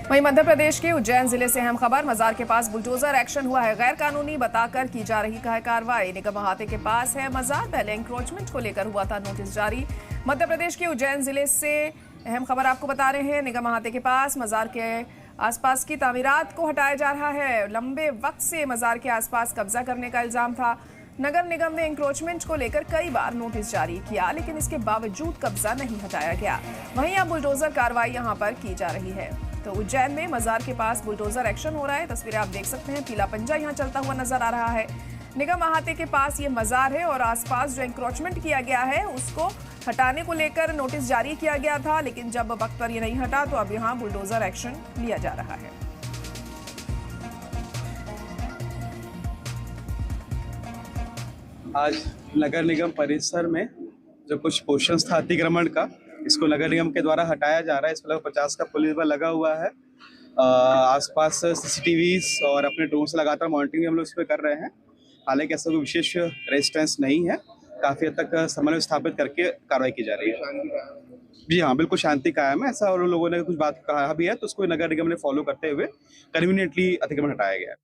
वहीं मध्य प्रदेश के उज्जैन जिले से अहम खबर। मजार के पास बुलडोजर एक्शन हुआ है। गैर कानूनी बताकर की जा रही है कार्रवाई। निगम अहाते के पास है मजार। पहले इंक्रोचमेंट को लेकर हुआ था नोटिस जारी। मध्य प्रदेश के उज्जैन जिले से अहम खबर आपको बता रहे हैं। निगम अहाते के पास मजार के आसपास की तामीरात को हटाया जा रहा है। लंबे वक्त से मजार के आसपास कब्जा करने का इल्जाम था। नगर निगम ने इंक्रोचमेंट को लेकर कई बार नोटिस जारी किया, लेकिन इसके बावजूद कब्जा नहीं हटाया गया। वहीं अब बुलडोजर कार्रवाई यहां पर की जा रही है। तो उज्जैन में मजार के पास बुलडोजर एक्शन हो रहा है। तस्वीरें आप देख सकते हैं। पीला पंजा यहां चलता हुआ नजर आ रहा है। निगम अहाते के पास ये मजार है और आसपास जो इंक्रोचमेंट किया गया है उसको हटाने को लेकर नोटिस जारी किया गया था, लेकिन जब वक्त पर ये नहीं हटा तो अब यहाँ बुलडोजर एक्शन लिया जा रहा है। आज नगर निगम परिसर में जो कुछ पोर्शंस था अतिक्रमण का, इसको नगर निगम के द्वारा हटाया जा रहा है। इसमें लगभग 50 का पुलिस बल लगा हुआ है। आसपास सीसीटीवीज और अपने ड्रोन से लगातार मॉनिटरिंग हम लोग इस पर कर रहे हैं। हालांकि ऐसा कोई विशेष रेजिस्टेंस नहीं है। काफी हद तक समन्वय स्थापित करके कार्रवाई की जा रही है। जी हाँ, बिल्कुल शांति कायम है। ऐसा और लोगों ने कुछ बात कहा भी है तो उसको नगर निगम ने फॉलो करते हुए कन्वीनियंटली अतिक्रमण हटाया गया है।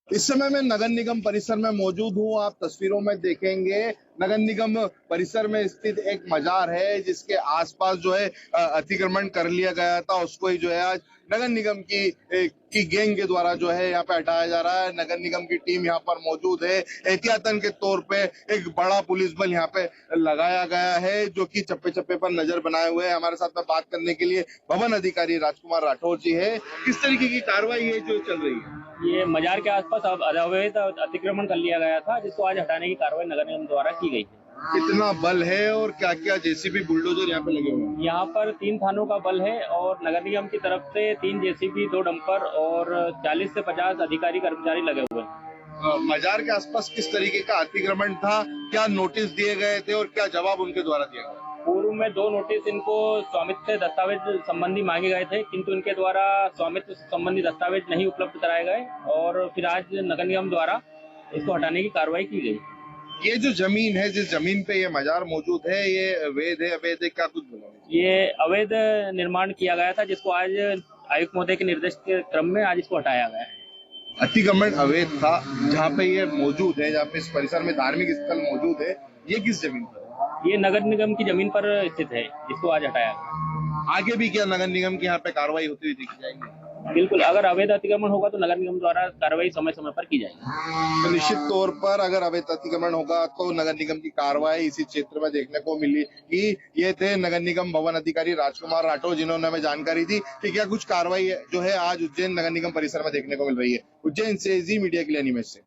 इस समय मैं नगर निगम परिसर में मौजूद हूँ। आप तस्वीरों में देखेंगे नगर निगम परिसर में स्थित एक मजार है जिसके आसपास जो है अतिक्रमण कर लिया गया था। उसको ही जो है आज नगर निगम की गैंग के द्वारा जो है यहाँ पे हटाया जा रहा है। नगर निगम की टीम यहाँ पर मौजूद है। एहतियातन के तौर पे एक बड़ा पुलिस बल यहाँ पे लगाया गया है जो कि चप्पे चप्पे पर नजर बनाए हुए है। हमारे साथ में बात करने के लिए भवन अधिकारी राजकुमार राठौर जी है। किस तरीके की कार्रवाई है जो चल रही है? ये मजार के आसपास अवैध अतिक्रमण कर लिया गया था, जिसको आज हटाने की कार्रवाई नगर निगम द्वारा की गई है। कितना बल है और क्या क्या जेसीबी बुलडोजर यहाँ पे लगे हुए हैं? यहाँ पर 3 थानों का बल है और नगर निगम की तरफ से 3 जेसीबी, 2 डंपर और 40 से 50 अधिकारी कर्मचारी लगे हुए हैं। मजार के आसपास किस तरीके का अतिक्रमण था? क्या नोटिस दिए गए थे और क्या जवाब उनके द्वारा दिया गया? पूर्व में 2 नोटिस इनको स्वामित्व से दस्तावेज संबंधी मांगे गए थे, किंतु इनके द्वारा स्वामित्व संबंधी दस्तावेज नहीं उपलब्ध कराए गए और फिर आज नगर निगम द्वारा इसको हटाने की कार्रवाई की गई। ये जो जमीन है, जिस जमीन पे ये मजार मौजूद है, ये अवैध है, अवैध है, क्या कुछ बोला? ये अवैध निर्माण किया गया था, जिसको आज आयुक्त महोदय के निर्देश के क्रम में आज इसको हटाया गया है। अतिक्रमण अवैध था जहाँ पे ये मौजूद है, जहाँ पे इस परिसर में धार्मिक स्थल मौजूद है, ये किस जमीन पर? ये नगर निगम की जमीन पर स्थित है, जिसको आज हटाया गया। आगे भी क्या नगर निगम की यहाँ पे कार्रवाई होती हुई दिख जाएगी? बिल्कुल, अगर अवैध अतिक्रमण होगा तो नगर निगम द्वारा कार्रवाई समय समय पर की जाएगी। तो निश्चित तौर पर अगर अवैध अतिक्रमण होगा तो नगर निगम की कार्रवाई इसी क्षेत्र में देखने को मिली। ये थे नगर निगम भवन अधिकारी राजकुमार राठौर, जिन्होंने हमें जानकारी दी कि क्या कुछ कार्रवाई जो है आज उज्जैन नगर निगम परिसर में देखने को मिल रही है। उज्जैन से जी मीडिया के लिए निमेश से।